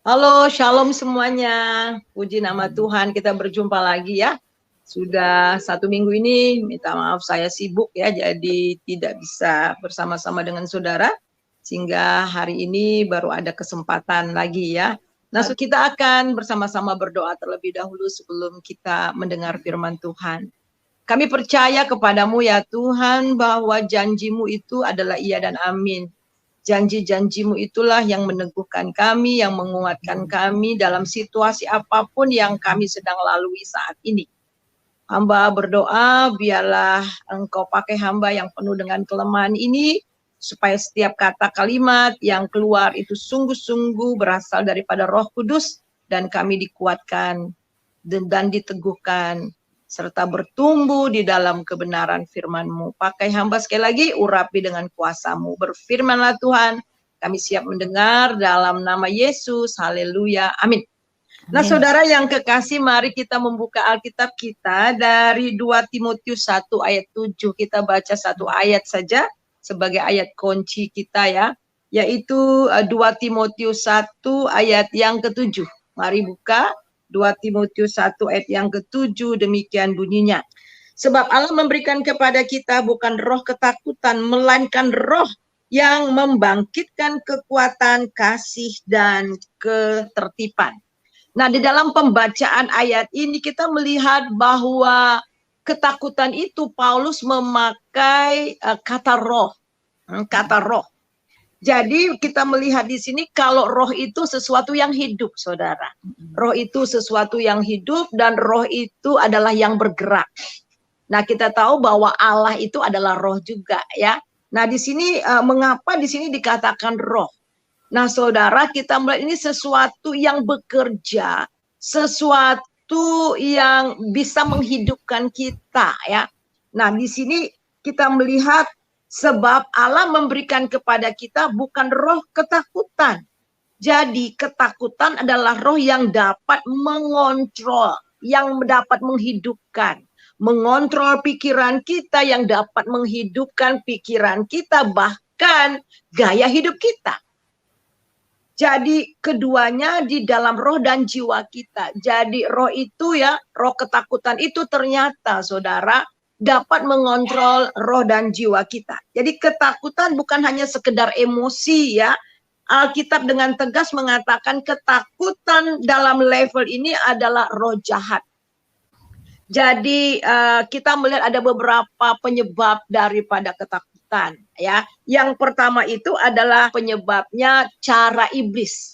Halo, shalom semuanya. Puji nama Tuhan, kita berjumpa lagi ya. Sudah 1 minggu ini, minta maaf saya sibuk ya, jadi tidak bisa bersama-sama dengan saudara. Sehingga hari ini baru ada kesempatan lagi ya. Nah, kita akan bersama-sama berdoa terlebih dahulu sebelum kita mendengar firman Tuhan. Kami percaya kepadamu ya Tuhan, bahwa janjimu itu adalah iya dan amin. Janji-janjimu itulah yang meneguhkan kami, yang menguatkan kami dalam situasi apapun yang kami sedang lalui saat ini. Hamba berdoa, biarlah Engkau pakai hamba yang penuh dengan kelemahan ini, supaya setiap kata kalimat yang keluar itu sungguh-sungguh berasal daripada Roh Kudus, dan kami dikuatkan dan diteguhkan, serta bertumbuh di dalam kebenaran firman-Mu. Pakai hamba sekali lagi, urapi dengan kuasa-Mu. Berfirmanlah Tuhan, kami siap mendengar dalam nama Yesus. Haleluya. Amin. Nah, saudara yang kekasih, mari kita membuka Alkitab kita dari 2 Timotius 1 ayat 7. Kita baca satu ayat saja sebagai ayat kunci kita ya, yaitu 2 Timotius 1 ayat yang ke-7. Mari buka 2 Timotius 1 ayat yang ke-7, demikian bunyinya. Sebab Allah memberikan kepada kita bukan roh ketakutan, melainkan roh yang membangkitkan kekuatan, kasih, dan ketertiban. Nah, di dalam pembacaan ayat ini kita melihat bahwa ketakutan itu Paulus memakai kata roh. Kata roh. Jadi kita melihat di sini kalau roh itu sesuatu yang hidup, saudara. Roh itu sesuatu yang hidup dan roh itu adalah yang bergerak. Nah, kita tahu bahwa Allah itu adalah roh juga ya. Nah, di sini mengapa di sini dikatakan roh? Nah, saudara, kita melihat ini sesuatu yang bekerja, sesuatu yang bisa menghidupkan kita ya. Nah, di sini kita melihat sebab Allah memberikan kepada kita bukan roh ketakutan. Jadi ketakutan adalah roh yang dapat mengontrol, yang dapat menghidupkan. Mengontrol pikiran kita, yang dapat menghidupkan pikiran kita, bahkan gaya hidup kita. Jadi keduanya di dalam roh dan jiwa kita. Jadi roh itu ya, roh ketakutan itu ternyata saudara dapat mengontrol roh dan jiwa kita. Jadi ketakutan bukan hanya sekedar emosi ya. Alkitab dengan tegas mengatakan ketakutan dalam level ini adalah roh jahat. Jadi kita melihat ada beberapa penyebab daripada ketakutan ya. Yang pertama itu adalah penyebabnya cara iblis.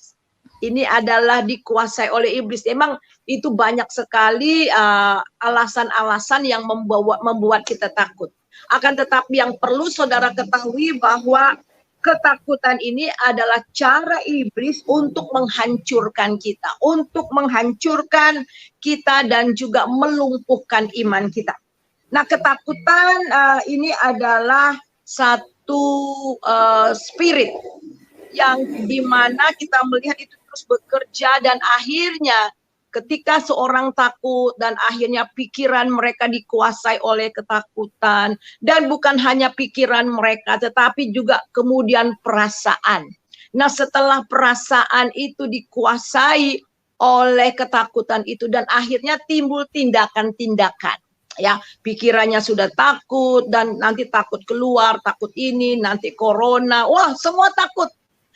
Ini adalah dikuasai oleh iblis. Emang itu banyak sekali alasan-alasan yang membuat kita takut. Akan tetapi yang perlu saudara ketahui bahwa ketakutan ini adalah cara iblis untuk menghancurkan kita, untuk menghancurkan kita dan juga melumpuhkan iman kita. Nah, ketakutan ini adalah satu spirit yang dimana kita melihat itu terus bekerja dan akhirnya ketika seorang takut dan akhirnya pikiran mereka dikuasai oleh ketakutan, dan bukan hanya pikiran mereka tetapi juga kemudian perasaan. Nah, setelah perasaan itu dikuasai oleh ketakutan itu dan akhirnya timbul tindakan-tindakan. Ya, pikirannya sudah takut dan nanti takut keluar, takut ini, nanti corona, wah semua takut.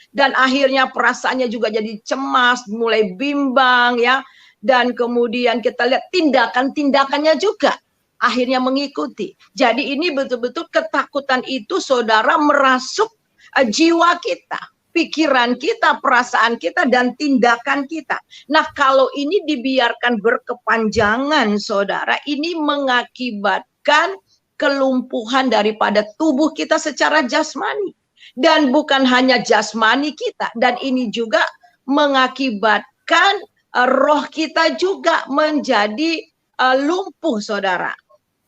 Dan akhirnya perasaannya juga jadi cemas, mulai bimbang ya. Dan kemudian kita lihat tindakan-tindakannya juga akhirnya mengikuti. Jadi ini betul-betul ketakutan itu saudara merasuk jiwa kita, pikiran kita, perasaan kita, dan tindakan kita. Nah, kalau ini dibiarkan berkepanjangan saudara, ini mengakibatkan kelumpuhan daripada tubuh kita secara jasmani. Dan bukan hanya jasmani kita, dan ini juga mengakibatkan roh kita juga menjadi lumpuh, saudara.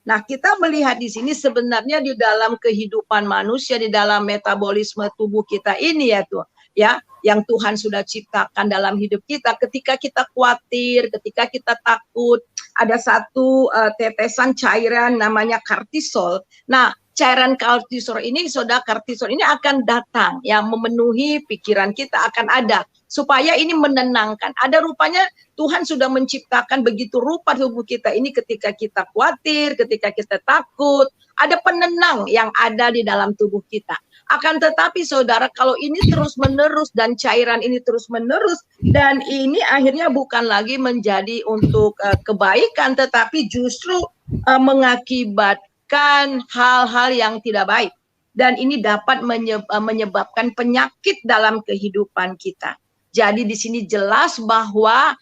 Nah, kita melihat di sini sebenarnya di dalam kehidupan manusia, di dalam metabolisme tubuh kita ini ya tuh, ya, yang Tuhan sudah ciptakan dalam hidup kita. Ketika kita khawatir, ketika kita takut, ada satu tetesan cairan namanya kortisol. Nah, cairan kortisol ini, saudara, kortisol ini akan datang yang memenuhi pikiran kita, akan ada supaya ini menenangkan. Ada rupanya Tuhan sudah menciptakan begitu rupa tubuh kita ini, ketika kita khawatir, ketika kita takut, ada penenang yang ada di dalam tubuh kita. Akan tetapi saudara, kalau ini terus-menerus dan cairan ini terus-menerus, dan ini akhirnya bukan lagi menjadi untuk kebaikan, tetapi justru mengakibatkan hal-hal yang tidak baik. Dan ini dapat menyebabkan penyakit dalam kehidupan kita. Jadi di sini jelas bahwa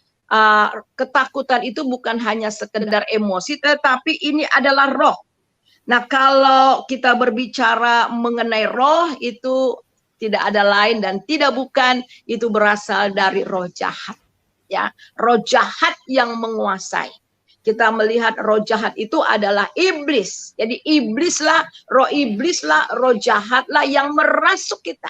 ketakutan itu bukan hanya sekedar emosi, tetapi ini adalah roh. Nah, kalau kita berbicara mengenai roh, itu tidak ada lain dan tidak bukan, itu berasal dari roh jahat. Ya, roh jahat yang menguasai. Kita melihat roh jahat itu adalah iblis. Jadi iblislah, roh jahatlah yang merasuk kita.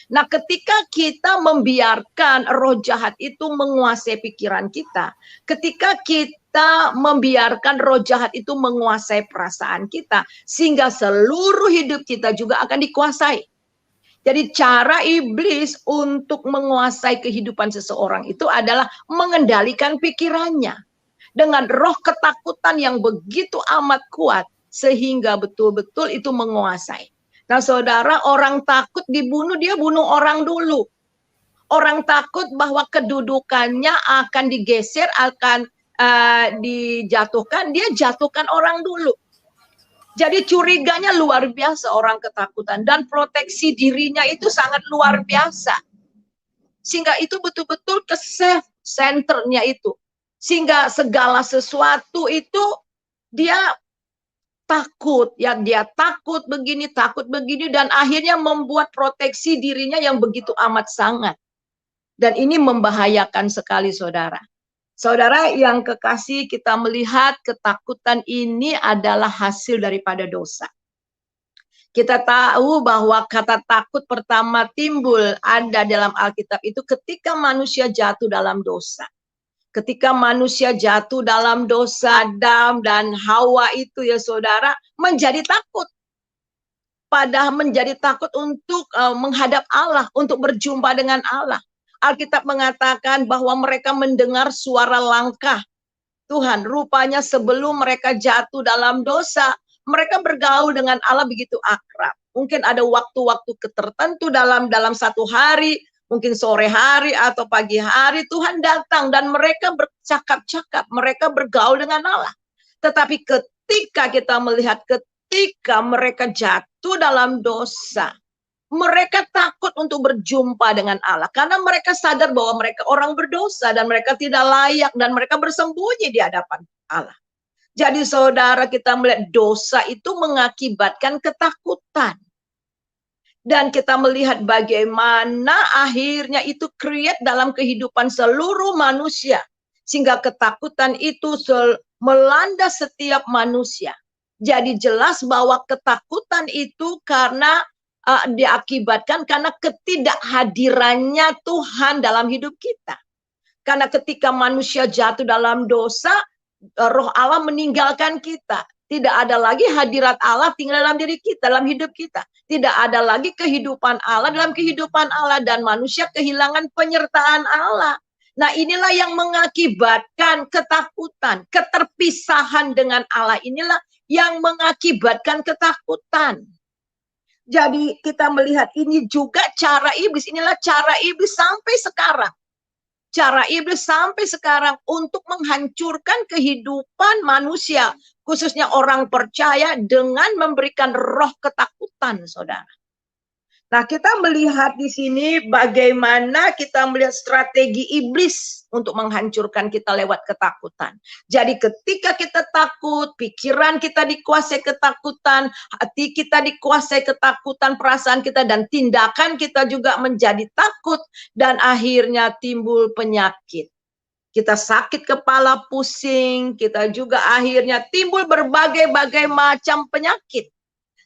Nah, ketika kita membiarkan roh jahat itu menguasai pikiran kita, ketika kita membiarkan roh jahat itu menguasai perasaan kita, sehingga seluruh hidup kita juga akan dikuasai. Jadi cara iblis untuk menguasai kehidupan seseorang itu adalah mengendalikan pikirannya dengan roh ketakutan yang begitu amat kuat, sehingga betul-betul itu menguasai. Nah, saudara, orang takut dibunuh, dia bunuh orang dulu. Orang takut bahwa kedudukannya akan digeser, akan dijatuhkan, dia jatuhkan orang dulu. Jadi curiganya luar biasa orang ketakutan, dan proteksi dirinya itu sangat luar biasa. Sehingga itu betul-betul ke self centernya itu. Sehingga segala sesuatu itu dia takut, ya dia takut begini, dan akhirnya membuat proteksi dirinya yang begitu amat sangat. Dan ini membahayakan sekali, saudara. Saudara yang kekasih, kita melihat ketakutan ini adalah hasil daripada dosa. Kita tahu bahwa kata takut pertama timbul ada dalam Alkitab itu ketika manusia jatuh dalam dosa. Ketika manusia jatuh dalam dosa, Adam dan Hawa itu, ya saudara, menjadi takut. Padahal menjadi takut untuk menghadap Allah, untuk berjumpa dengan Allah. Alkitab mengatakan bahwa mereka mendengar suara langkah Tuhan. Rupanya sebelum mereka jatuh dalam dosa, mereka bergaul dengan Allah begitu akrab. Mungkin ada waktu-waktu tertentu dalam satu hari, mungkin sore hari atau pagi hari, Tuhan datang dan mereka bercakap-cakap, mereka bergaul dengan Allah. Tetapi ketika kita melihat, ketika mereka jatuh dalam dosa, mereka takut untuk berjumpa dengan Allah. Karena mereka sadar bahwa mereka orang berdosa dan mereka tidak layak, dan mereka bersembunyi di hadapan Allah. Jadi saudara, kita melihat dosa itu mengakibatkan ketakutan. Dan kita melihat bagaimana akhirnya itu create dalam kehidupan seluruh manusia. Sehingga ketakutan itu melanda setiap manusia. Jadi jelas bahwa ketakutan itu karena diakibatkan karena ketidakhadirannya Tuhan dalam hidup kita. Karena ketika manusia jatuh dalam dosa, roh Allah meninggalkan kita. Tidak ada lagi hadirat Allah tinggal dalam diri kita, dalam hidup kita. Tidak ada lagi kehidupan Allah dalam kehidupan Allah, dan manusia kehilangan penyertaan Allah. Nah, inilah yang mengakibatkan ketakutan, keterpisahan dengan Allah inilah yang mengakibatkan ketakutan. Jadi kita melihat ini juga cara iblis, inilah cara iblis sampai sekarang. Cara iblis sampai sekarang untuk menghancurkan kehidupan manusia, khususnya orang percaya, dengan memberikan roh ketakutan, saudara. Nah, kita melihat di sini bagaimana kita melihat strategi iblis untuk menghancurkan kita lewat ketakutan. Jadi ketika kita takut, pikiran kita dikuasai ketakutan, hati kita dikuasai ketakutan, perasaan kita dan tindakan kita juga menjadi takut, dan akhirnya timbul penyakit. Kita sakit kepala, pusing, kita juga akhirnya timbul berbagai-bagai macam penyakit.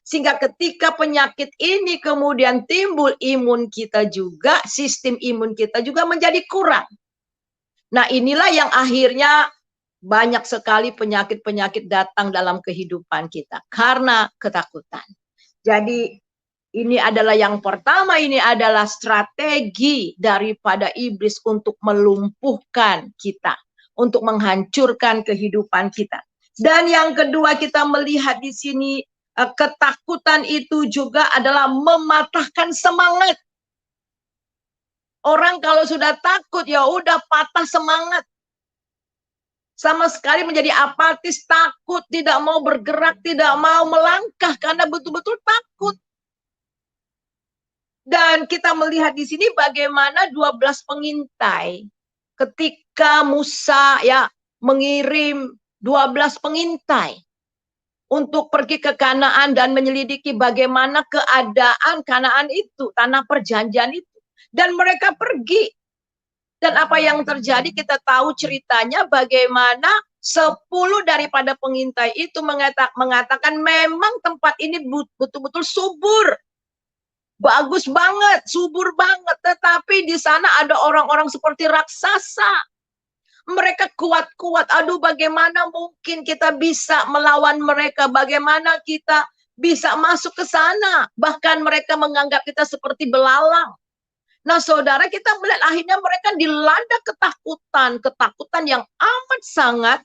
Sehingga ketika penyakit ini kemudian timbul, imun kita juga, sistem imun kita juga menjadi kurang. Nah, inilah yang akhirnya banyak sekali penyakit-penyakit datang dalam kehidupan kita karena ketakutan. Jadi ini adalah yang pertama, ini adalah strategi daripada iblis untuk melumpuhkan kita, untuk menghancurkan kehidupan kita. Dan yang kedua kita melihat di sini, ketakutan itu juga adalah mematahkan semangat. Orang kalau sudah takut ya udah patah semangat. Sama sekali menjadi apatis, takut, tidak mau bergerak, tidak mau melangkah karena betul-betul takut. Dan kita melihat di sini bagaimana 12 pengintai ketika Musa ya mengirim 12 pengintai untuk pergi ke Kanaan dan menyelidiki bagaimana keadaan Kanaan itu, tanah perjanjian itu. Dan mereka pergi. Dan apa yang terjadi kita tahu ceritanya bagaimana 10 daripada pengintai itu mengatakan memang tempat ini betul-betul subur. Bagus banget, subur banget. Tetapi di sana ada orang-orang seperti raksasa. Mereka kuat-kuat. Aduh, bagaimana mungkin kita bisa melawan mereka? Bagaimana kita bisa masuk ke sana? Bahkan mereka menganggap kita seperti belalang. Nah, saudara, kita melihat akhirnya mereka dilanda ketakutan yang amat sangat,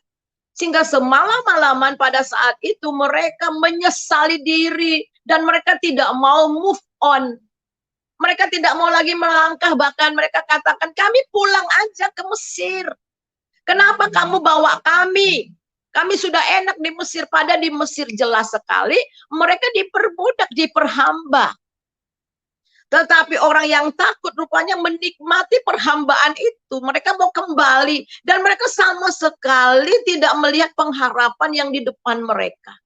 sehingga semalam-malaman pada saat itu mereka menyesali diri dan mereka tidak mau move on. Mereka tidak mau lagi melangkah, bahkan mereka katakan, kami pulang aja ke Mesir. Kenapa kamu bawa kami? Kami sudah enak di Mesir, pada di Mesir jelas sekali mereka diperbudak, diperhamba. Tetapi orang yang takut rupanya menikmati perhambaan itu. Mereka mau kembali. Dan mereka sama sekali tidak melihat pengharapan yang di depan mereka.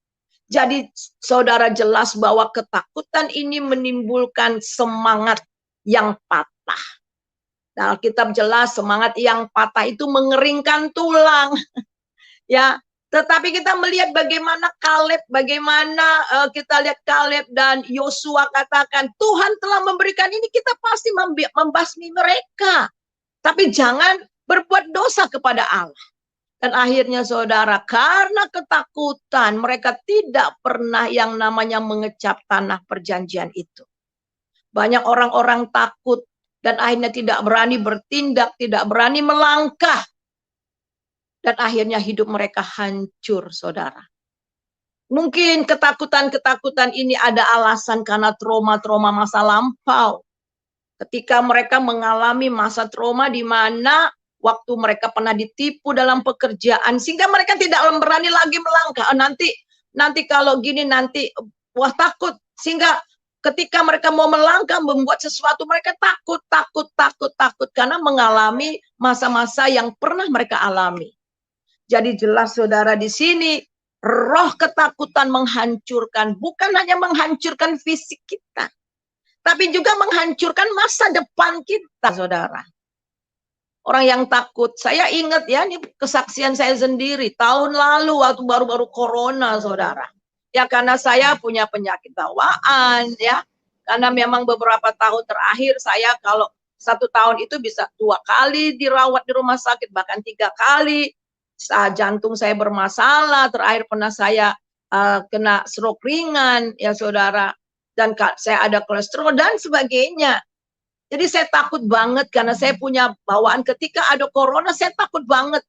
Jadi saudara jelas bahwa ketakutan ini menimbulkan semangat yang patah. Nah, Alkitab jelas semangat yang patah itu mengeringkan tulang. Ya, tetapi kita melihat bagaimana Kaleb, bagaimana kita lihat Kaleb dan Yosua katakan, Tuhan telah memberikan ini, kita pasti membasmi mereka. Tapi jangan berbuat dosa kepada Allah. Dan akhirnya saudara, karena ketakutan, mereka tidak pernah yang namanya mengecap tanah perjanjian itu. Banyak orang-orang takut dan akhirnya tidak berani bertindak, tidak berani melangkah. Dan akhirnya hidup mereka hancur, saudara. Mungkin ketakutan-ketakutan ini ada alasan karena trauma-trauma masa lampau. Ketika mereka mengalami masa trauma di mana waktu mereka pernah ditipu dalam pekerjaan, sehingga mereka tidak berani lagi melangkah. Nanti kalau gini, nanti wah takut. Sehingga ketika mereka mau melangkah, membuat sesuatu, mereka takut. Karena mengalami masa-masa yang pernah mereka alami. Jadi jelas saudara di sini, roh ketakutan menghancurkan, bukan hanya menghancurkan fisik kita, tapi juga menghancurkan masa depan kita, saudara. Orang yang takut, saya ingat ya, ini kesaksian saya sendiri, tahun lalu waktu baru-baru corona, saudara. Ya karena saya punya penyakit bawaan, ya. Karena memang beberapa tahun terakhir saya kalau 1 tahun itu bisa 2 kali dirawat di rumah sakit, bahkan 3 kali. Jantung saya bermasalah, terakhir pernah saya kena stroke ringan, ya saudara, dan saya ada kolesterol dan sebagainya. Jadi saya takut banget karena saya punya bawaan. Ketika ada corona, saya takut banget.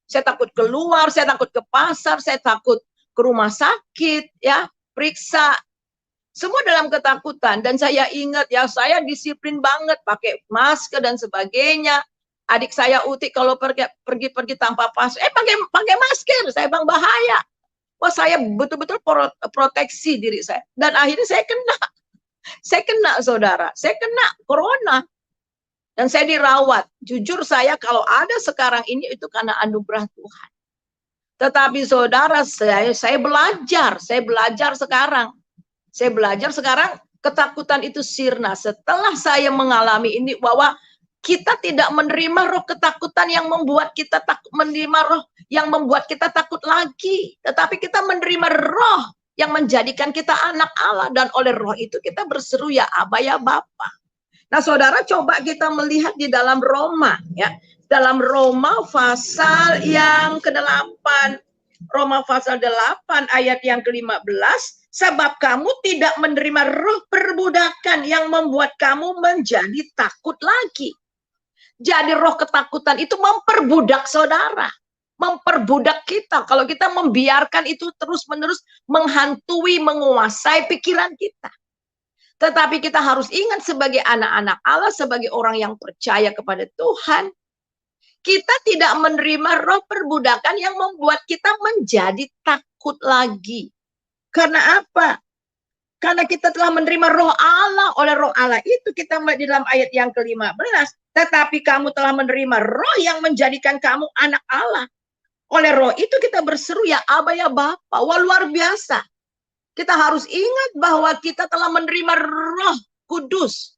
Saya takut keluar, saya takut ke pasar, saya takut ke rumah sakit, ya, periksa. Semua dalam ketakutan. Dan saya ingat ya, saya disiplin banget, pakai masker dan sebagainya. Adik saya Uti kalau pergi tanpa masker, pakai masker, saya bilang bahaya. Wah, saya betul-betul proteksi diri saya. Dan akhirnya saya kena saudara, saya kena corona. Dan saya dirawat. Jujur saya kalau ada sekarang ini itu karena anugerah Tuhan. Tetapi saudara, saya belajar sekarang. Saya belajar sekarang ketakutan itu sirna. Setelah saya mengalami ini bahwa kita tidak menerima roh ketakutan yang membuat kita takut, menerima roh yang membuat kita takut lagi. Tetapi kita menerima roh yang menjadikan kita anak Allah. Dan oleh roh itu kita berseru, ya Aba, ya Bapa. Nah, saudara, coba kita melihat di dalam Roma, ya. Dalam Roma pasal yang ke-8. Roma pasal 8 ayat yang ke-15. Sebab kamu tidak menerima roh perbudakan yang membuat kamu menjadi takut lagi. Jadi roh ketakutan itu memperbudak saudara. Memperbudak kita. Kalau kita membiarkan itu terus-menerus menghantui, menguasai pikiran kita. Tetapi kita harus ingat sebagai anak-anak Allah, sebagai orang yang percaya kepada Tuhan, kita tidak menerima roh perbudakan yang membuat kita menjadi takut lagi. Karena apa? Karena kita telah menerima roh Allah. Oleh roh Allah itu kita di dalam ayat yang ke-15. Tetapi kamu telah menerima roh yang menjadikan kamu anak Allah. Oleh roh itu kita berseru, ya Aba, ya Bapa. Wah, luar biasa. Kita harus ingat bahwa kita telah menerima Roh Kudus.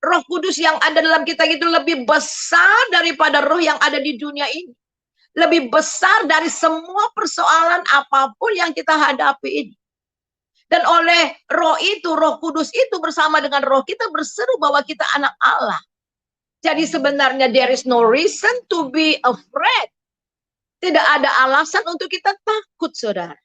Roh Kudus yang ada dalam kita itu lebih besar daripada roh yang ada di dunia ini. Lebih besar dari semua persoalan apapun yang kita hadapi ini. Dan oleh roh itu, Roh Kudus itu bersama dengan roh kita berseru bahwa kita anak Allah. Jadi sebenarnya there is no reason to be afraid. Tidak ada alasan untuk kita takut, saudara.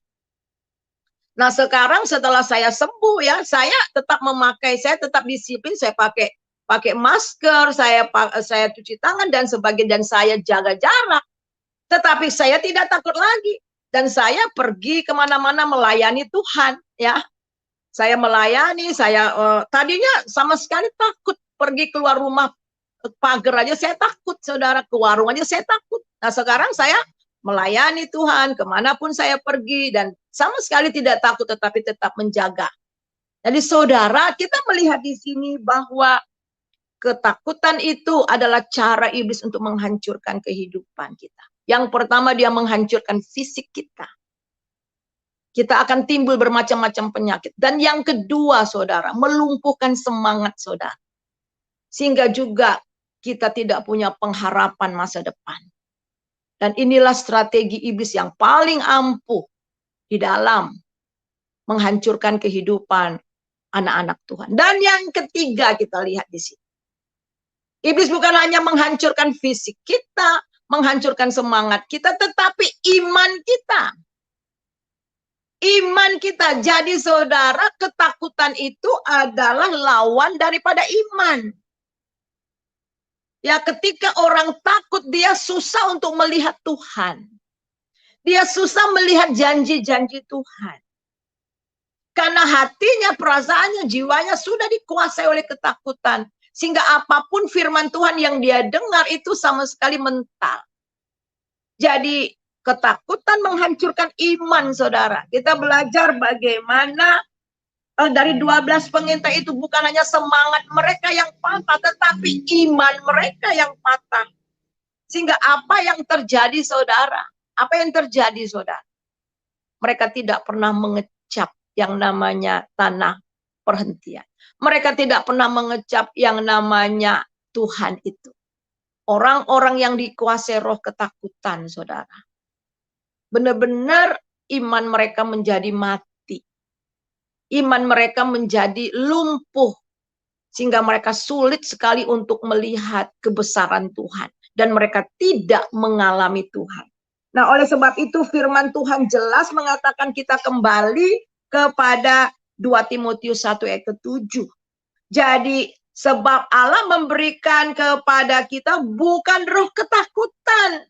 Nah, sekarang setelah saya sembuh, ya, saya tetap disiplin, saya pakai masker, saya cuci tangan dan sebagainya, dan saya jaga jarak. Tetapi saya tidak takut lagi, dan saya pergi kemana-mana melayani Tuhan, ya. Saya melayani, tadinya sama sekali takut pergi keluar rumah, pagar aja saya takut, saudara, ke warung aja saya takut. Nah, sekarang saya melayani Tuhan kemanapun saya pergi dan sama sekali tidak takut, tetapi tetap menjaga. Jadi saudara, kita melihat di sini bahwa ketakutan itu adalah cara iblis untuk menghancurkan kehidupan kita. Yang pertama, dia menghancurkan fisik kita. Kita akan timbul bermacam-macam penyakit. Dan yang kedua, saudara, melumpuhkan semangat saudara. Sehingga juga kita tidak punya pengharapan masa depan. Dan inilah strategi iblis yang paling ampuh di dalam menghancurkan kehidupan anak-anak Tuhan. Dan yang ketiga kita lihat di sini. Iblis bukan hanya menghancurkan fisik kita, menghancurkan semangat kita, tetapi iman kita. Iman kita. Jadi saudara, ketakutan itu adalah lawan daripada iman. Ya, ketika orang takut, dia susah untuk melihat Tuhan. Dia susah melihat janji-janji Tuhan. Karena hatinya, perasaannya, jiwanya sudah dikuasai oleh ketakutan. Sehingga apapun firman Tuhan yang dia dengar itu sama sekali mental. Jadi ketakutan menghancurkan iman, saudara. Kita belajar bagaimana dari 12 pengintai itu bukan hanya semangat mereka yang patah, tetapi iman mereka yang patah. Sehingga apa yang terjadi, saudara? Apa yang terjadi, saudara? Mereka tidak pernah mengecap yang namanya tanah perhentian. Mereka tidak pernah mengecap yang namanya Tuhan itu. Orang-orang yang dikuasai roh ketakutan, saudara. Benar-benar iman mereka menjadi mati. Iman mereka menjadi lumpuh. Sehingga mereka sulit sekali untuk melihat kebesaran Tuhan. Dan mereka tidak mengalami Tuhan. Nah, oleh sebab itu firman Tuhan jelas mengatakan kita kembali kepada 2 Timotius 1 ayat ke-7. Jadi, sebab Allah memberikan kepada kita bukan roh ketakutan.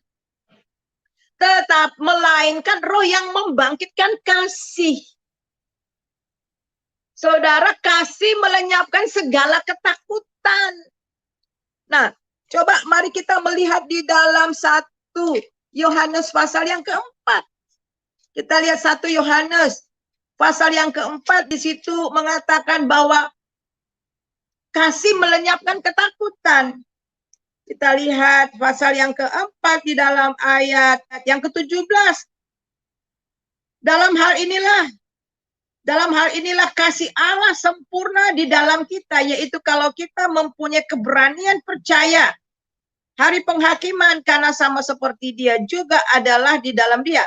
Tetap melainkan roh yang membangkitkan kasih. Saudara, kasih melenyapkan segala ketakutan. Nah, coba mari kita melihat di dalam 1 Yohanes pasal yang ke-4. Kita lihat 1 Yohanes pasal yang ke-4, di situ mengatakan bahwa kasih melenyapkan ketakutan. Kita lihat pasal yang ke-4 di dalam ayat yang ke-17. Dalam hal inilah kasih Allah sempurna di dalam kita, yaitu kalau kita mempunyai keberanian percaya hari penghakiman, karena sama seperti Dia juga adalah di dalam Dia.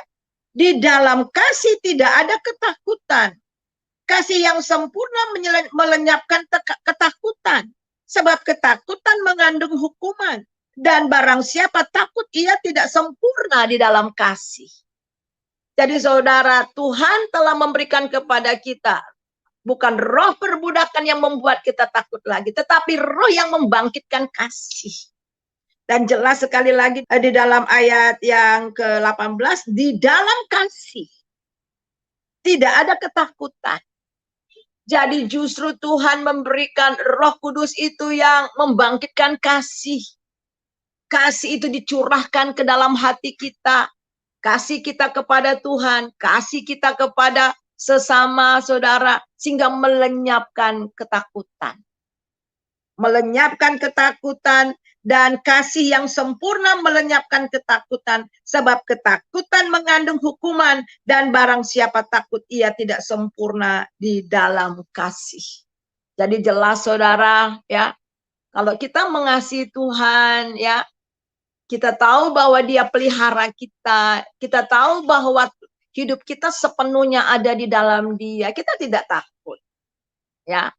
Di dalam kasih tidak ada ketakutan. Kasih yang sempurna melenyapkan ketakutan. Sebab ketakutan mengandung hukuman. Dan barang siapa takut, ia tidak sempurna di dalam kasih. Jadi saudara, Tuhan telah memberikan kepada kita bukan roh perbudakan yang membuat kita takut lagi, tetapi roh yang membangkitkan kasih. Dan jelas sekali lagi di dalam ayat yang ke-18, di dalam kasih tidak ada ketakutan. Jadi justru Tuhan memberikan Roh Kudus itu yang membangkitkan kasih. Kasih itu dicurahkan ke dalam hati kita. Kasih kita kepada Tuhan, kasih kita kepada sesama saudara, sehingga melenyapkan ketakutan. Melenyapkan ketakutan, dan kasih yang sempurna melenyapkan ketakutan, sebab ketakutan mengandung hukuman, dan barang siapa takut ia tidak sempurna di dalam kasih. Jadi jelas saudara, ya, kalau kita mengasihi Tuhan, ya, kita tahu bahwa Dia pelihara kita tahu bahwa hidup kita sepenuhnya ada di dalam Dia, kita tidak takut, ya.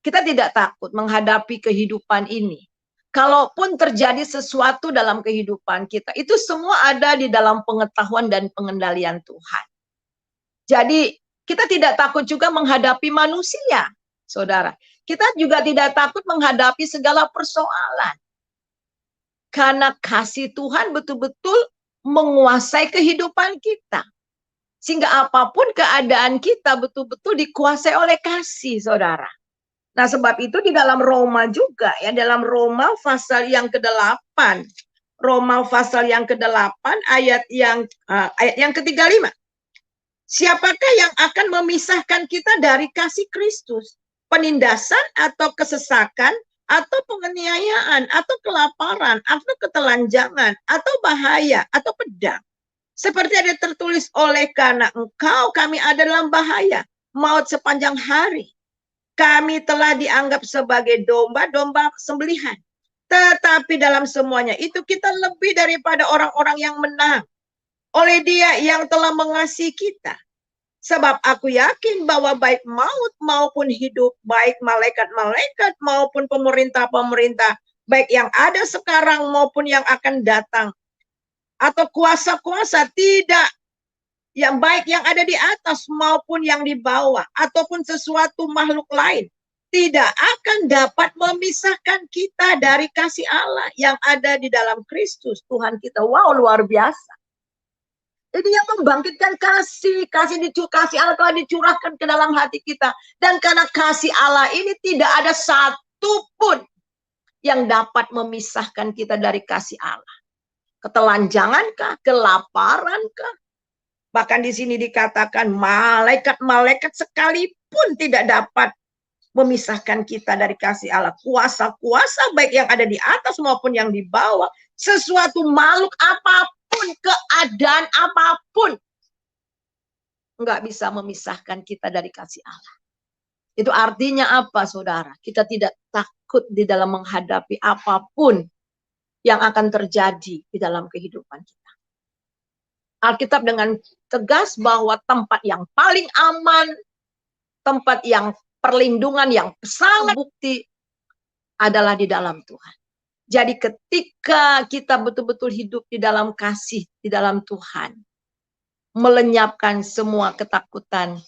Kita tidak takut menghadapi kehidupan ini. Kalaupun terjadi sesuatu dalam kehidupan kita, itu semua ada di dalam pengetahuan dan pengendalian Tuhan. Jadi kita tidak takut juga menghadapi manusia, saudara. Kita juga tidak takut menghadapi segala persoalan. Karena kasih Tuhan betul-betul menguasai kehidupan kita. Sehingga apapun keadaan kita betul-betul dikuasai oleh kasih, saudara. Nah, sebab itu di dalam Roma juga, ya, dalam Roma pasal yang ke-8. Roma pasal yang ke-8 ayat yang ke-35. Siapakah yang akan memisahkan kita dari kasih Kristus? Penindasan atau kesesakan atau penganiayaan atau kelaparan atau ketelanjangan atau bahaya atau pedang. Seperti ada tertulis, oleh karena engkau kami ada dalam bahaya, maut sepanjang hari. Kami telah dianggap sebagai domba-domba sembelihan. Tetapi dalam semuanya itu kita lebih daripada orang-orang yang menang. Oleh Dia yang telah mengasihi kita. Sebab aku yakin bahwa baik maut maupun hidup, baik malaikat-malaikat maupun pemerintah-pemerintah, baik yang ada sekarang maupun yang akan datang, atau kuasa-kuasa, tidak, yang baik yang ada di atas maupun yang di bawah, ataupun sesuatu makhluk lain, tidak akan dapat memisahkan kita dari kasih Allah yang ada di dalam Kristus Tuhan kita. Wow, luar biasa. Jadi yang membangkitkan kasih Allah telah dicurahkan ke dalam hati kita. Dan karena kasih Allah ini tidak ada satupun yang dapat memisahkan kita dari kasih Allah. Ketelanjangankah, kelaparankah? Bahkan di sini dikatakan malaikat-malaikat sekalipun tidak dapat memisahkan kita dari kasih Allah. Kuasa-kuasa baik yang ada di atas maupun yang di bawah, sesuatu makhluk apapun, keadaan apapun, nggak bisa memisahkan kita dari kasih Allah. Itu artinya apa, saudara? Kita tidak takut di dalam menghadapi apapun yang akan terjadi di dalam kehidupan kita. Alkitab dengan tegas bahwa tempat yang paling aman, tempat yang perlindungan yang sangat bukti adalah di dalam Tuhan. Jadi ketika kita betul-betul hidup di dalam kasih, di dalam Tuhan, melenyapkan semua ketakutan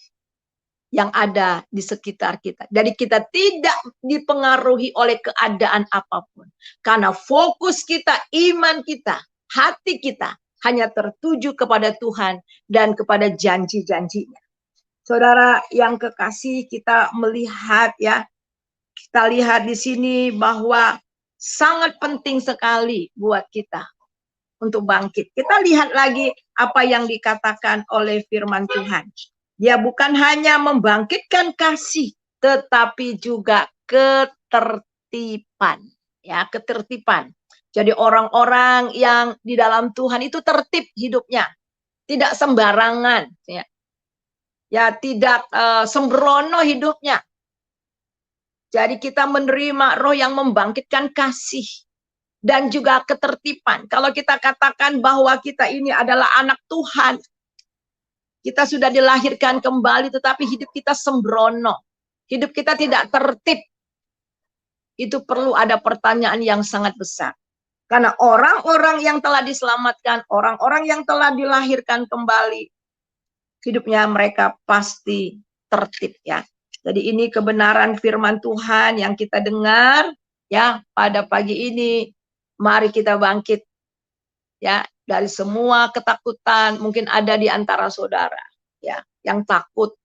yang ada di sekitar kita. Jadi kita tidak dipengaruhi oleh keadaan apapun. Karena fokus kita, iman kita, hati kita hanya tertuju kepada Tuhan dan kepada janji-janjinya. Saudara yang kekasih, kita melihat, ya, kita lihat di sini bahwa sangat penting sekali buat kita untuk bangkit. Kita lihat lagi apa yang dikatakan oleh firman Tuhan. Dia bukan hanya membangkitkan kasih, tetapi juga ketertiban. Ya, ketertiban. Jadi orang-orang yang di dalam Tuhan itu tertib hidupnya. Tidak sembarangan. Ya, tidak sembrono hidupnya. Jadi kita menerima roh yang membangkitkan kasih. Dan juga ketertiban. Kalau kita katakan bahwa kita ini adalah anak Tuhan. Kita sudah dilahirkan kembali, tetapi hidup kita sembrono. Hidup kita tidak tertib. itu perlu ada pertanyaan yang sangat besar. Karena orang-orang yang telah diselamatkan, orang-orang yang telah dilahirkan kembali, hidupnya mereka pasti tertib ya. Jadi ini kebenaran firman Tuhan yang kita dengar ya pada pagi ini. Mari kita bangkit ya dari semua ketakutan. Mungkin ada di antara saudara ya yang takut.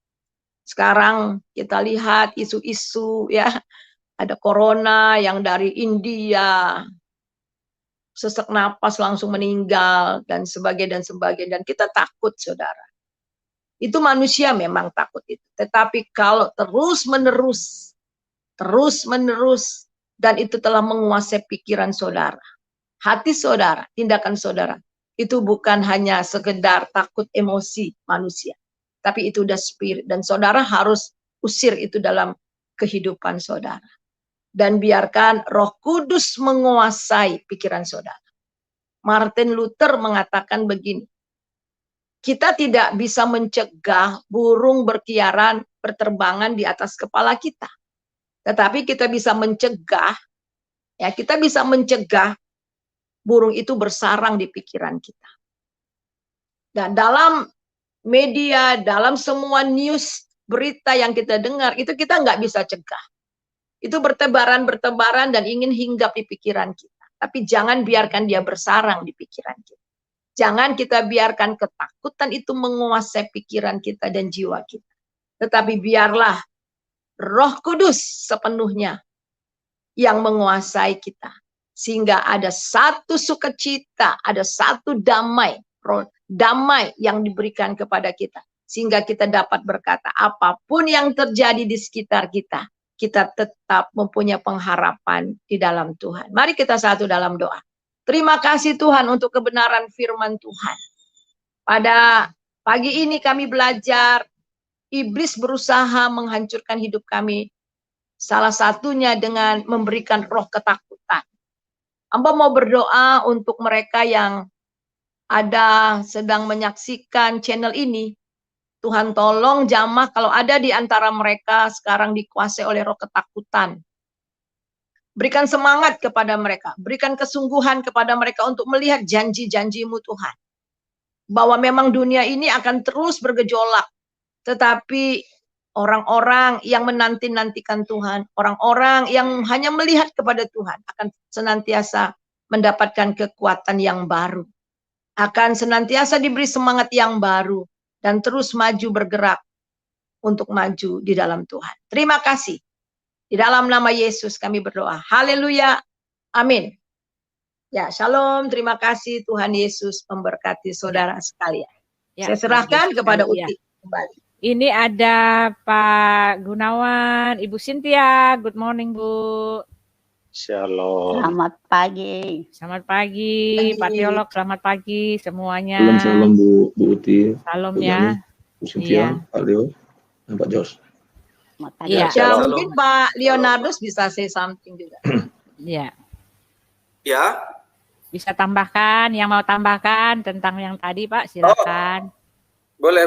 Sekarang kita lihat isu-isu ya, ada corona yang dari India, sesak napas langsung meninggal dan sebagainya. Dan kita takut saudara. Itu manusia memang takut itu. Tetapi kalau terus-menerus, dan itu telah menguasai pikiran saudara, hati saudara, tindakan saudara, itu bukan hanya sekedar takut emosi manusia, tapi itu udah spirit. Dan saudara harus usir itu dalam kehidupan saudara. Dan biarkan Roh Kudus menguasai pikiran saudara. Martin Luther mengatakan begini, kita tidak bisa mencegah burung berterbangan di atas kepala kita. Tetapi kita bisa mencegah, ya kita bisa mencegah burung itu bersarang di pikiran kita. Dan dalam media, dalam semua news, berita yang kita dengar, itu kita nggak bisa cegah. Itu bertebaran dan ingin hinggap di pikiran kita. Tapi jangan biarkan dia bersarang di pikiran kita. Jangan kita biarkan ketakutan itu menguasai pikiran kita dan jiwa kita. Tetapi biarlah Roh Kudus sepenuhnya yang menguasai kita. Sehingga ada satu sukacita, ada satu damai yang diberikan kepada kita. Sehingga kita dapat berkata, apapun yang terjadi di sekitar kita, kita tetap mempunyai pengharapan di dalam Tuhan. Mari kita satu dalam doa. Terima kasih Tuhan untuk kebenaran firman Tuhan. Pada pagi ini kami belajar, iblis berusaha menghancurkan hidup kami. Salah satunya dengan memberikan roh ketakutan. Hamba mau berdoa untuk mereka yang ada sedang menyaksikan channel ini. Tuhan tolong jamah kalau ada di antara mereka sekarang dikuasai oleh roh ketakutan. Berikan semangat kepada mereka. Berikan kesungguhan kepada mereka untuk melihat janji-janji-Mu Tuhan. Bahwa memang dunia ini akan terus bergejolak. Tetapi orang-orang yang menanti-nantikan Tuhan, orang-orang yang hanya melihat kepada Tuhan akan senantiasa mendapatkan kekuatan yang baru. Akan senantiasa diberi semangat yang baru. Dan terus maju bergerak untuk maju di dalam Tuhan. Terima kasih. Di dalam nama Yesus kami berdoa. Haleluya. Amin. Ya, shalom. Terima kasih Tuhan Yesus memberkati saudara sekalian. Ya, saya serahkan kepada Uti kembali. Ini ada Pak Gunawan, Ibu Cynthia. Good morning, Bu. Shalom. Selamat pagi. Selamat pagi, Pak Teolog. Selamat pagi semuanya. Shalom Bu Uti. Salam ya. Bu Cynthia, Pak Leo, dan Pak Jos. Iya. Ya, mungkin Pak Leonardus bisa say something juga. Iya. Ya. Bisa tambahkan, yang mau tambahkan tentang yang tadi Pak, silakan. Boleh.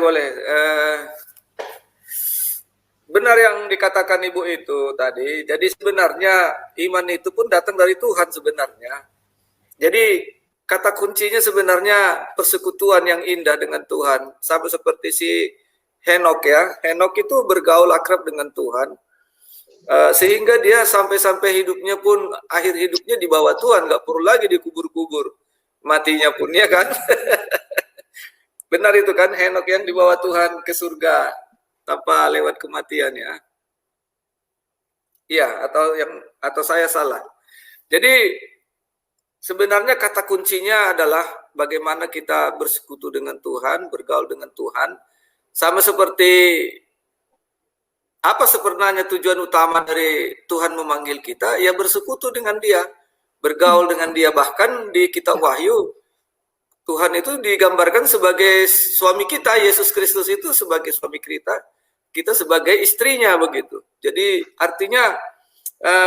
Benar yang dikatakan Ibu itu tadi. Jadi sebenarnya iman itu pun datang dari Tuhan sebenarnya. Jadi kata kuncinya sebenarnya persekutuan yang indah dengan Tuhan. Sama seperti si Henok ya. Henok itu bergaul akrab dengan Tuhan. Sehingga dia sampai hidupnya pun, akhir hidupnya di bawah Tuhan. Gak perlu lagi dikubur-kubur. Matinya pun ya kan. Benar itu kan, Henok yang dibawa Tuhan ke surga tanpa lewat kematian ya. Iya, atau saya salah. Jadi sebenarnya kata kuncinya adalah bagaimana kita bersekutu dengan Tuhan, bergaul dengan Tuhan. Sama seperti apa sebenarnya tujuan utama dari Tuhan memanggil kita? Ya bersekutu dengan Dia, bergaul dengan Dia. Bahkan di kitab Wahyu, Tuhan itu digambarkan sebagai suami kita, Yesus Kristus itu sebagai suami kita sebagai istrinya begitu. Jadi artinya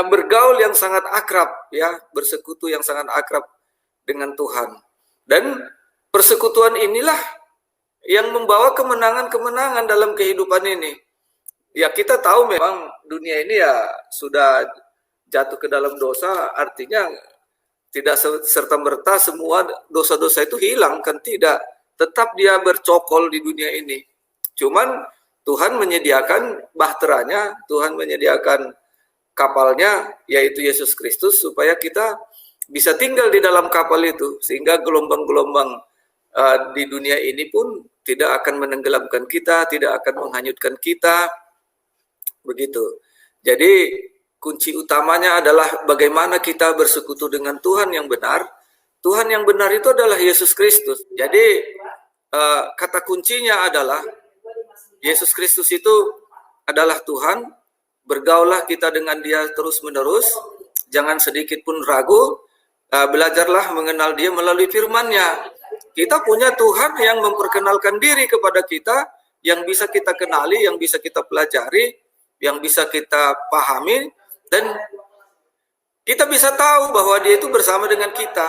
bergaul yang sangat akrab ya, bersekutu yang sangat akrab dengan Tuhan. Dan persekutuan inilah yang membawa kemenangan-kemenangan dalam kehidupan ini. Ya kita tahu memang dunia ini ya sudah jatuh ke dalam dosa artinya tidak serta-merta semua dosa-dosa itu hilang, kan tidak. Tetap dia bercokol di dunia ini. Cuman Tuhan menyediakan bahteranya, Tuhan menyediakan kapalnya, yaitu Yesus Kristus, supaya kita bisa tinggal di dalam kapal itu, sehingga gelombang-gelombang di dunia ini pun tidak akan menenggelamkan kita, tidak akan menghanyutkan kita, begitu. Jadi kunci utamanya adalah bagaimana kita bersekutu dengan Tuhan yang benar. Tuhan yang benar itu adalah Yesus Kristus. Jadi kata kuncinya adalah Yesus Kristus itu adalah Tuhan. Bergaulah kita dengan Dia terus-menerus, jangan sedikit pun ragu. Belajarlah mengenal Dia melalui firman-Nya. Kita punya Tuhan yang memperkenalkan diri kepada kita, yang bisa kita kenali, yang bisa kita pelajari, yang bisa kita pahami, dan kita bisa tahu bahwa Dia itu bersama dengan kita.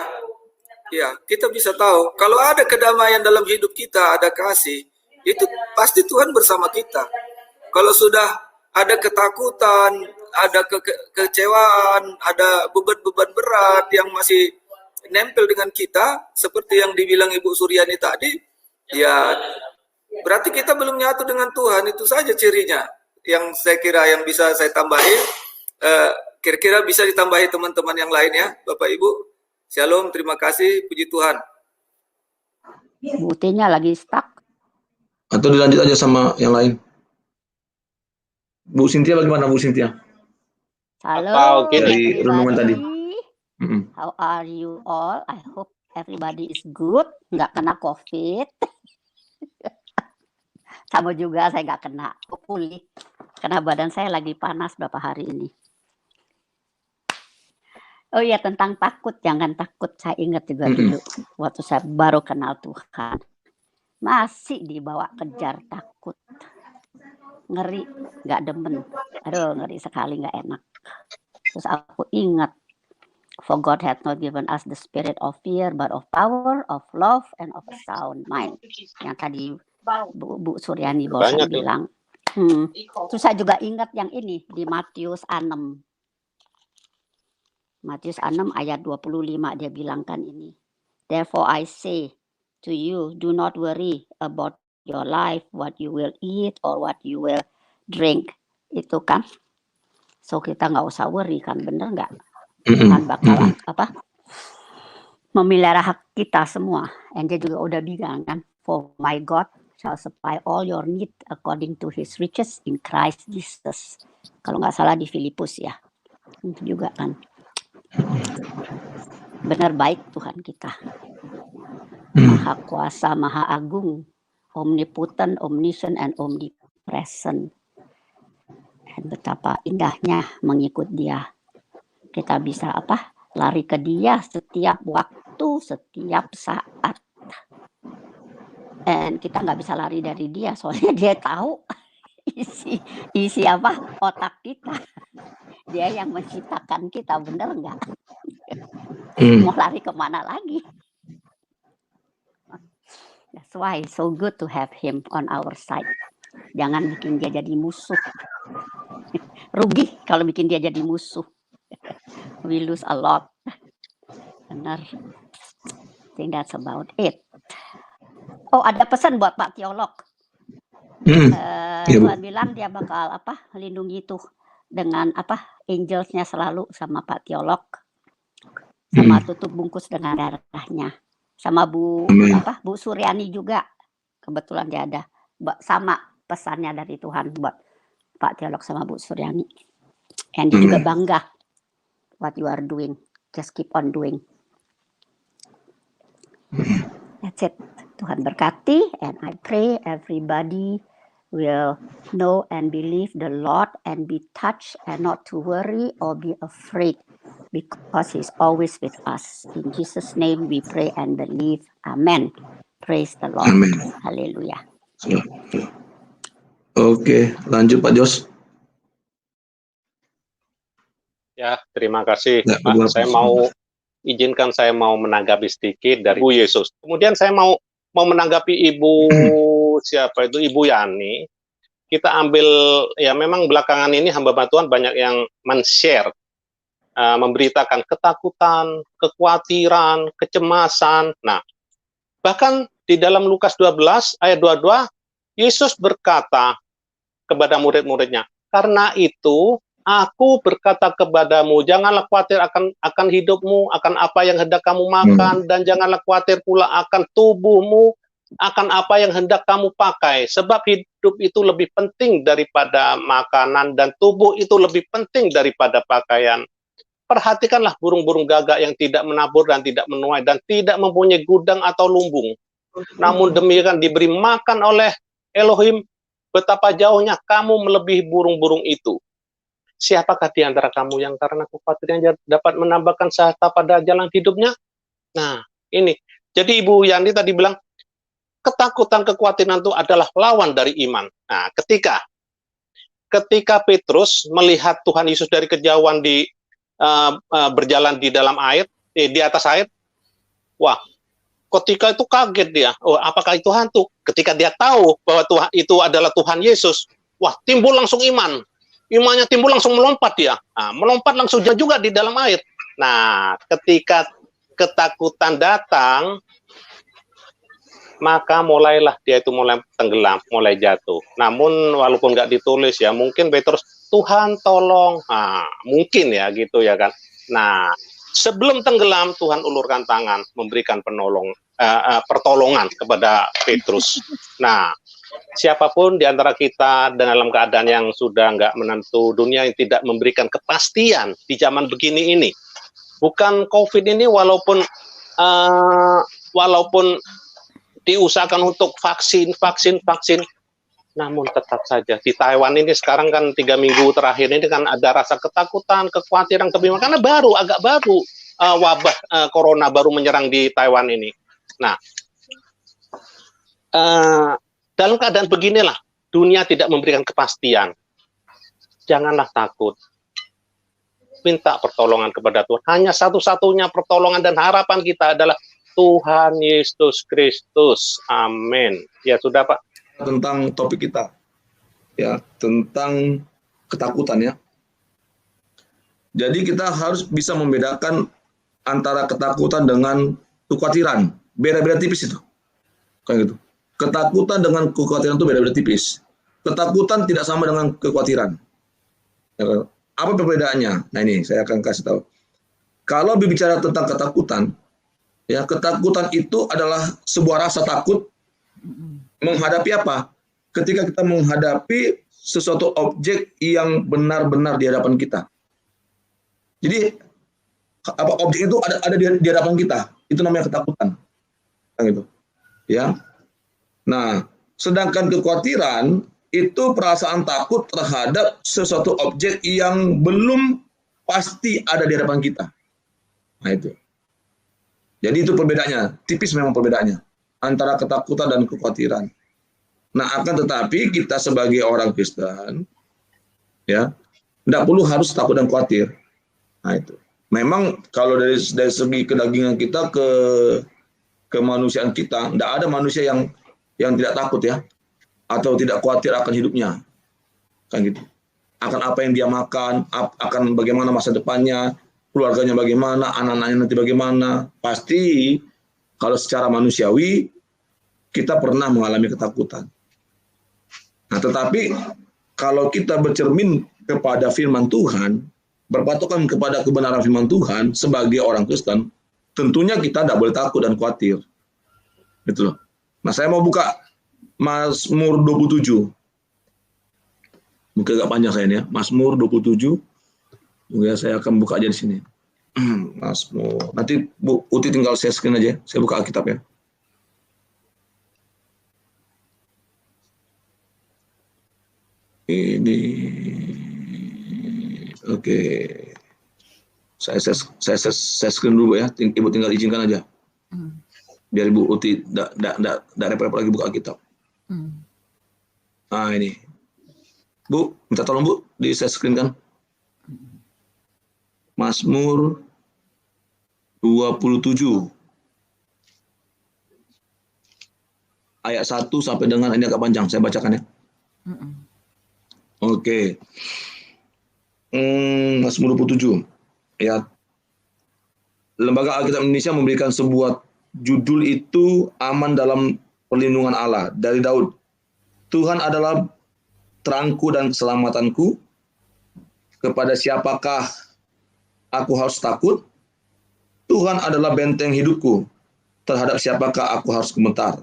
Ya, kita bisa tahu. Kalau ada kedamaian dalam hidup kita, ada kasih, itu pasti Tuhan bersama kita. Kalau sudah ada ketakutan, ada kekecewaan, ada beban-beban berat yang masih nempel dengan kita, seperti yang dibilang Ibu Suryani tadi, ya berarti kita belum nyatu dengan Tuhan. Itu saja cirinya yang saya kira yang bisa saya tambahi. Kira-kira bisa ditambahi teman-teman yang lain ya, Bapak Ibu. Shalom, terima kasih, puji Tuhan. Buktinya lagi stuck. Atau dilanjut aja sama yang lain. Bu Cynthia bagaimana Bu Cynthia? Halo, dari renungan tadi. How are you all? I hope everybody is good. Nggak kena COVID. Sama juga saya nggak kena. Pulih. Karena badan saya lagi panas beberapa hari ini. Oh iya, tentang takut. Jangan takut. Saya ingat juga dulu. Waktu saya baru kenal Tuhan. Masih dibawa kejar takut. Ngeri. Nggak demen. Aduh, ngeri sekali. Nggak enak. Terus aku ingat. For God hath not given us the spirit of fear, but of power, of love, and of a sound mind. Yang tadi Bu Suryani Bosan bilang. Terus saya juga ingat yang ini di Matius 6. Matius 6 ayat 25 dia bilangkan ini. Therefore I say to you, do not worry about your life, what you will eat or what you will drink. Itu kan. So kita nggak usah worry kan, bener nggak? Tuhan bakal memelihara hak kita semua. And dia juga udah bilang kan, for my God shall supply all your need according to His riches in Christ Jesus. Kalau nggak salah di Filipus ya, itu juga kan. Benar baik Tuhan kita, Maha Kuasa, Maha Agung, omnipotent, omniscient, and omnipresent. Dan betapa indahnya mengikut Dia. Kita bisa lari ke Dia setiap waktu, setiap saat. Dan kita nggak bisa lari dari Dia, soalnya Dia tahu isi otak kita. Dia yang menciptakan kita, bener nggak? Mau lari kemana lagi? That's why it's so good to have Him on our side. Jangan bikin Dia jadi musuh. Rugi kalau bikin Dia jadi musuh. We lose a lot. Benar. I think that's about it. Oh, ada pesan buat Pak Teolog. Tuhan bilang Dia bakal lindungi tuh dengan angelsnya selalu sama Pak Teolog. Sama tutup bungkus dengan darahnya. Sama Bu Suryani juga. Kebetulan dia ada sama pesannya dari Tuhan buat Pak Teolog sama Bu Suryani. And dia juga bangga what you are doing. Just keep on doing. That's it. Tuhan berkati, and I pray everybody will know and believe the Lord and be touched and not to worry or be afraid because He's always with us. In Jesus' name we pray and believe. Amen. Praise the Lord. Amen. Haleluya. Oke, lanjut Pak Jos. Ya, terima kasih. Ya, Pak, saya mau menanggapi sedikit dari Bu Yesus. Kemudian saya mau menanggapi Ibu Yani. Kita ambil, ya memang belakangan ini hamba Tuhan banyak yang men-share memberitakan ketakutan, kekhawatiran, kecemasan. Nah, bahkan di dalam Lukas 12 ayat 22, Yesus berkata kepada murid-muridnya, karena itu aku berkata kepadamu, janganlah khawatir akan hidupmu, akan apa yang hendak kamu makan, dan janganlah khawatir pula akan tubuhmu, akan apa yang hendak kamu pakai. Sebab hidup itu lebih penting daripada makanan, dan tubuh itu lebih penting daripada pakaian. Perhatikanlah burung-burung gagak yang tidak menabur dan tidak menuai, dan tidak mempunyai gudang atau lumbung. Namun demikian diberi makan oleh Elohim, betapa jauhnya kamu melebihi burung-burung itu. Siapakah di antara kamu yang karena kekhawatiran dapat menambahkan sehata pada jalan hidupnya? Nah, ini. Jadi Ibu Yani tadi bilang, ketakutan, kekhawatiran itu adalah lawan dari iman. Nah, ketika Petrus melihat Tuhan Yesus dari kejauhan berjalan di dalam air, di atas air, wah, ketika itu kaget dia. Oh, apakah itu hantu? Ketika dia tahu bahwa Tuhan itu adalah Tuhan Yesus, wah, timbul langsung iman. Imannya timbul langsung melompat dia. Nah, melompat langsung juga di dalam air. Nah, ketika ketakutan datang, maka mulailah dia itu mulai tenggelam, mulai jatuh. Namun walaupun nggak ditulis ya, mungkin Petrus, Tuhan tolong, mungkin ya gitu ya kan. Nah, sebelum tenggelam Tuhan ulurkan tangan, memberikan pertolongan kepada Petrus. Nah, siapapun di antara kita dalam keadaan yang sudah nggak menentu, dunia yang tidak memberikan kepastian di zaman begini ini, bukan COVID ini walaupun diusahakan untuk vaksin, namun tetap saja di Taiwan ini sekarang kan 3 minggu terakhir ini kan ada rasa ketakutan, kekhawatiran, kebingungan karena agak baru wabah corona baru menyerang di Taiwan ini. Nah, dalam keadaan beginilah dunia tidak memberikan kepastian. Janganlah takut. Minta pertolongan kepada Tuhan. Hanya satu-satunya pertolongan dan harapan kita adalah Tuhan Yesus Kristus. Amin. Ya sudah Pak. Tentang topik kita, ya, tentang ketakutan ya. Jadi kita harus bisa membedakan antara ketakutan dengan kekhawatiran. Beda-beda tipis itu. Kayak gitu. Ketakutan dengan kekhawatiran itu beda-beda tipis. Ketakutan tidak sama dengan kekhawatiran. Ya, apa perbedaannya? Nah ini saya akan kasih tahu. Kalau berbicara tentang ketakutan, ya ketakutan itu adalah sebuah rasa takut menghadapi apa? Ketika kita menghadapi sesuatu objek yang benar-benar di hadapan kita. Jadi apa objek itu ada di hadapan kita. Itu namanya ketakutan. Gitu. Ya. Nah, sedangkan kekhawatiran itu perasaan takut terhadap sesuatu objek yang belum pasti ada di hadapan kita. Nah, itu. Jadi itu perbedaannya, tipis memang perbedaannya antara ketakutan dan kekhawatiran. Nah, akan tetapi kita sebagai orang Kristen, ya, tidak perlu harus takut dan khawatir. Nah, itu. Memang kalau dari segi kedagingan kita, kemanusiaan kita, tidak ada manusia yang tidak takut ya, atau tidak khawatir akan hidupnya, kan gitu. Akan apa yang dia makan, akan bagaimana masa depannya, keluarganya bagaimana, anak-anaknya nanti bagaimana. Pasti kalau secara manusiawi kita pernah mengalami ketakutan. Nah, tetapi kalau kita bercermin kepada firman Tuhan, berpatokan kepada kebenaran firman Tuhan sebagai orang Kristen, tentunya kita tidak boleh takut dan khawatir. Gitu loh. Nah, saya mau buka Mazmur 27. Mungkin agak panjang saya ini ya. Mazmur 27. Ya, saya akan buka aja di sini. Mazmur. Nanti Bu Uti tinggal share screen aja. Saya buka Alkitab ya. Ini. Oke. Saya share screen dulu ya. Ibu tinggal izinkan aja. Biar Ibu Uti tidak repot-repot lagi buka Alkitab. Nah, ini. Bu, minta tolong Bu, di share screen kan. Mazmur 27 ayat 1 sampai dengan ini agak panjang, saya bacakan ya. Oke. Mazmur 27. ya, Lembaga Alkitab Indonesia memberikan sebuah judul itu aman dalam perlindungan Allah dari Daud. Tuhan adalah terangku dan keselamatanku. Kepada siapakah aku harus takut? Tuhan adalah benteng hidupku. Terhadap siapakah aku harus gemetar?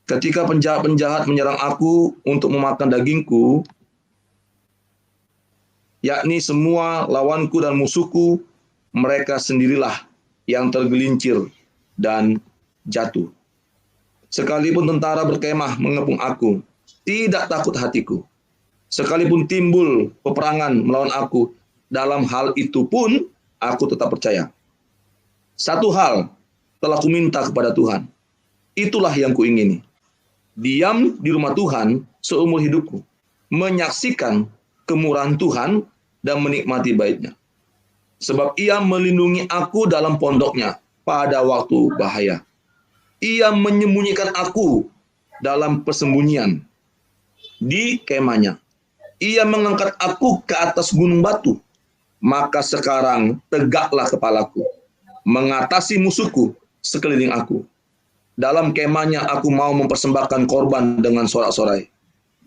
Ketika penjahat-penjahat menyerang aku untuk memakan dagingku, yakni semua lawanku dan musuhku, mereka sendirilah yang tergelincir dan jatuh. Sekalipun tentara berkemah mengepung aku, tidak takut hatiku. Sekalipun timbul peperangan melawan aku, dalam hal itu pun aku tetap percaya. Satu hal telah kuminta kepada Tuhan, itulah yang kuingini. Diam di rumah Tuhan seumur hidupku, menyaksikan kemurahan Tuhan dan menikmati baitnya. Sebab ia melindungi aku dalam pondoknya pada waktu bahaya. Ia menyembunyikan aku dalam persembunyian di kemahnya. Ia mengangkat aku ke atas gunung batu. Maka sekarang tegaklah kepalaku, mengatasi musuhku sekeliling aku. Dalam kemahnya aku mau mempersembahkan korban dengan sorak-sorai.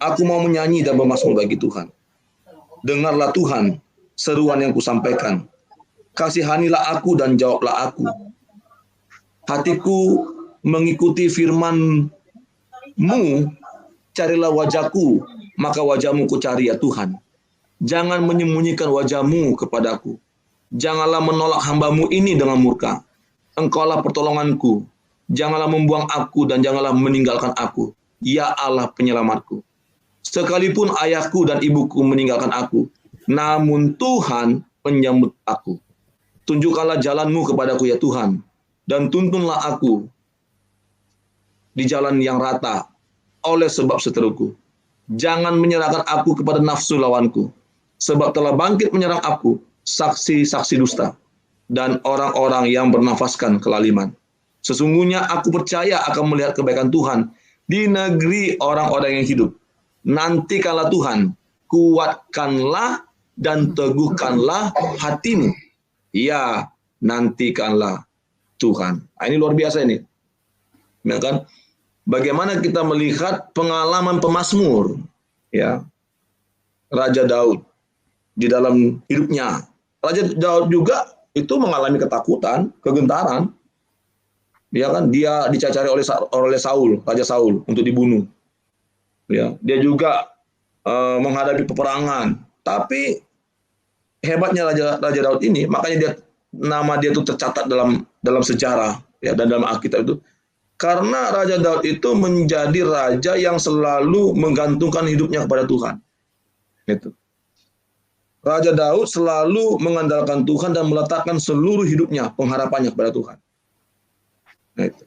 Aku mau menyanyi dan bermazmur bagi Tuhan. Dengarlah Tuhan seruan yang kusampaikan. Kasihanilah aku dan jawablah aku. Hatiku mengikuti firman-Mu, carilah wajahku, maka wajah-Mu ku cari ya Tuhan. Jangan menyembunyikan wajah-Mu kepadaku. Janganlah menolak hamba-Mu ini dengan murka. Engkaulah pertolonganku. Janganlah membuang aku dan janganlah meninggalkan aku. Ya Allah penyelamatku. Sekalipun ayahku dan ibuku meninggalkan aku, namun Tuhan menyambut aku. Tunjukkanlah jalan-Mu kepadaku ya Tuhan, dan tuntunlah aku di jalan yang rata oleh sebab seteruku. Jangan menyerahkan aku kepada nafsu lawanku, sebab telah bangkit menyerang aku saksi-saksi dusta dan orang-orang yang bernafaskan kelaliman. Sesungguhnya aku percaya akan melihat kebaikan Tuhan di negeri orang-orang yang hidup. Nantikanlah Tuhan, kuatkanlah dan teguhkanlah hatimu. Ya, nantikanlah Tuhan. Nah, ini luar biasa ini. Ya kan? Bagaimana kita melihat pengalaman pemazmur, ya, Raja Daud di dalam hidupnya. Raja Daud juga itu mengalami ketakutan, kegentaran. Ya kan? Dia dicacari oleh Saul, Raja Saul untuk dibunuh. Ya, dia juga menghadapi peperangan. Tapi hebatnya Raja Daud ini, makanya nama dia itu tercatat dalam sejarah ya, dan dalam Alkitab itu, karena Raja Daud itu menjadi raja yang selalu menggantungkan hidupnya kepada Tuhan. Itu. Raja Daud selalu mengandalkan Tuhan dan meletakkan seluruh hidupnya, pengharapannya kepada Tuhan. Nah, itu.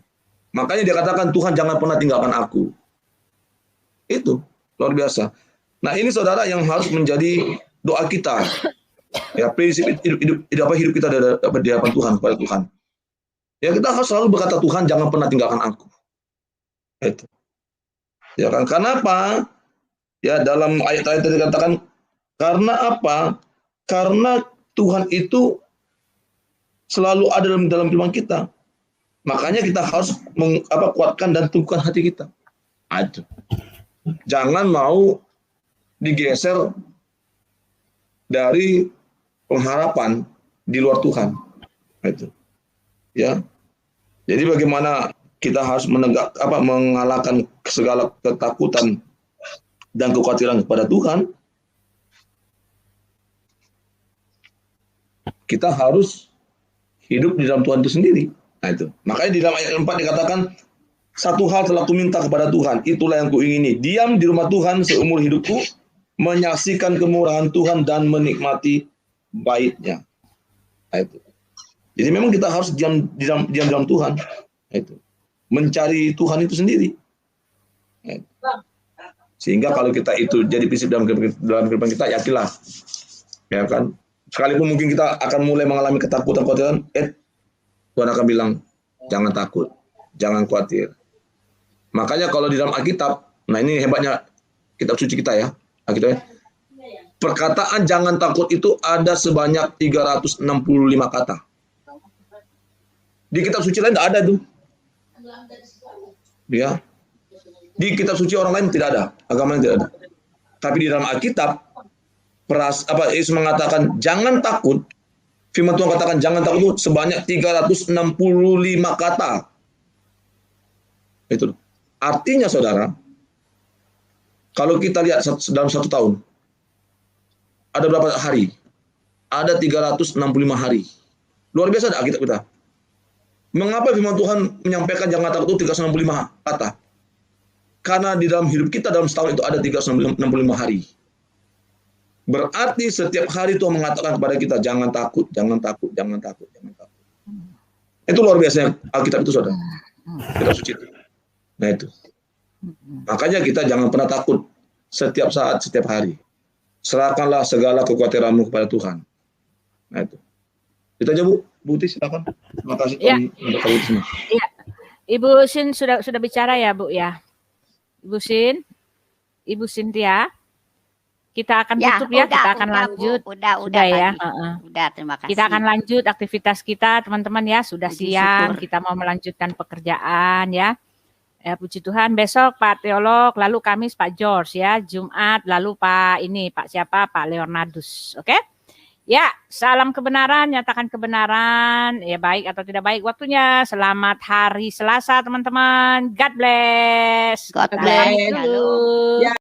Makanya dia katakan, Tuhan jangan pernah tinggalkan aku. Itu luar biasa. Nah, ini saudara yang harus menjadi doa kita. Ya, prinsip hidup kita di hadapan Tuhan, kepada Tuhan. Ya, kita harus selalu berkata, Tuhan jangan pernah tinggalkan aku. Itu. Ya kan? Karena apa? Ya, dalam ayat-ayat tadi dikatakan, karena apa? Karena Tuhan itu selalu ada dalam firman kita. Makanya kita harus kuatkan dan teguhkan hati kita. Aduh. Jangan mau digeser dari pengharapan di luar Tuhan. Itu. Ya. Jadi bagaimana kita harus mengalahkan segala ketakutan dan kekhawatiran kepada Tuhan? Kita harus hidup di dalam Tuhan itu sendiri. Nah, itu. Makanya di dalam ayat 4 dikatakan, satu hal telah kuminta kepada Tuhan, itulah yang kuingini. Diam di rumah Tuhan seumur hidupku, menyaksikan kemurahan Tuhan dan menikmati baitnya. Nah, itu. Jadi memang kita harus diam dalam Tuhan. Nah, itu. Mencari Tuhan itu sendiri. Nah, itu. Sehingga kalau kita itu jadi prinsip dalam kehidupan kita, yakinlah. Ya kan? Sekalipun mungkin kita akan mulai mengalami ketakutan, Tuhan akan bilang, jangan takut, jangan khawatir. Makanya kalau di dalam Alkitab, nah ini hebatnya kitab suci kita ya, Alkitab, perkataan jangan takut itu ada sebanyak 365 kata. Di kitab suci lain tidak ada tuh. Ya. Di kitab suci orang lain tidak ada, agama lain tidak ada. Tapi di dalam Alkitab, Yesus mengatakan jangan takut. Firman Tuhan katakan jangan takut itu sebanyak 365 kata. Itu. Artinya saudara, kalau kita lihat dalam 1 tahun, ada berapa hari? Ada 365 hari. Luar biasa ada Alkitab kita. Mengapa firman Tuhan menyampaikan jangan takut itu 365 kata? Karena di dalam hidup kita dalam setahun itu ada 365 hari. Berarti setiap hari Tuhan mengatakan kepada kita jangan takut, jangan takut, jangan takut, jangan takut. Itu luar biasa Alkitab itu saudara. Kitab suci itu. Nah itu. Makanya kita jangan pernah takut setiap saat, setiap hari. Serahkanlah segala kekhawatiranmu kepada Tuhan. Nah itu. Itu aja Bu. Bu Uti silakan. Terima kasih untuk kalian semua. Ya. Ibu Sin sudah bicara ya Bu ya. Ibu Sin, Ibu Cynthia, kita akan tutup ya, kita akan lanjut. Bu. Udah ya. Udah, terima kasih. Kita akan lanjut aktivitas kita teman-teman ya. Sudah siang, kita mau melanjutkan pekerjaan ya. Puji Tuhan, besok Pak Teolog, lalu Kamis Pak George ya, Jumat lalu Pak Leonardus, oke? Ya, salam kebenaran, nyatakan kebenaran, ya baik atau tidak baik waktunya. Selamat hari Selasa teman-teman, God bless. God bless. Ya.